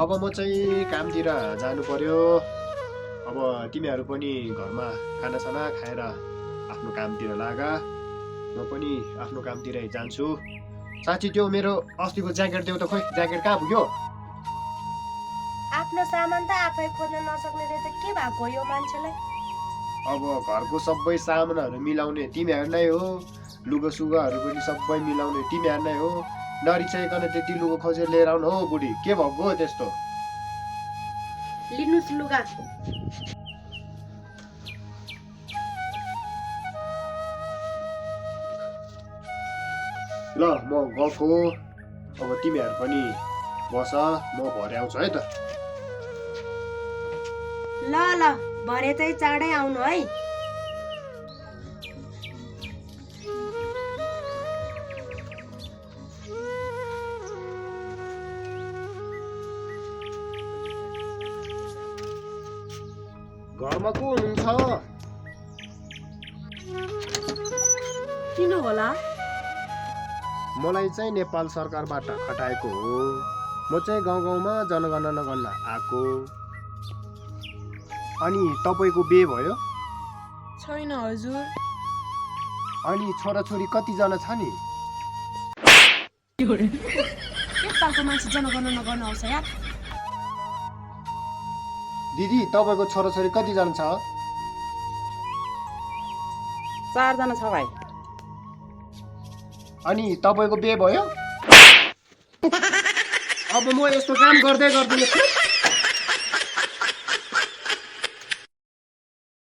अब म चाहिँ कामतिर जानु पर्यो। अब तिमीहरू पनि घरमा खानासाना खाएर आफ्नो कामतिर लाग। म पनि आफ्नो कामतिरै जान्छु। साँच्ची त्यो मेरो अस्तिको ज्याकेट देऊ त, खोइ ज्याकेट कहाँ पुग्यो? आफ्नो सामान त आफै खोज्न नसक्ने रहेछ, के भएको यो मान्छेलाई? अब घरको सबै सामानहरू मिलाउने तिमीहरू नै हो, लुगासुगाहरू पनि सबै मिलाउने तिमीहरू नै हो। नरिसाइकन त्यति लुगा खोजेर लिएर आउनु हो बुढी, के भएको हो त्यस्तो? लिनुस् लुगा। ल म गएको, अब तिमीहरू पनि बस, म भरे आउँछु है त। ल ल, भरे चाहिँ चाँडै आउनु है। घरमा को हुनुहुन्छ? किन होला? मलाई चाहिँ नेपाल सरकारबाट खटाएको हो। म चाहिँ गाउँ गाउँमा जनगणना गर्न आएको। अनि तपाईँको बिहे भयो? छैन हजुर। अनि छोराछोरी कतिजना छ नि? के तालको मान्छे जनगणना गर्न आउँछ यार? दिदी तपाईँको छोराछोरी कतिजना छ? 4 जना छ भाइ। अनि तपाईँको बिहे भयो? अब म यस्तो काम गर्दै गर्दिनँ।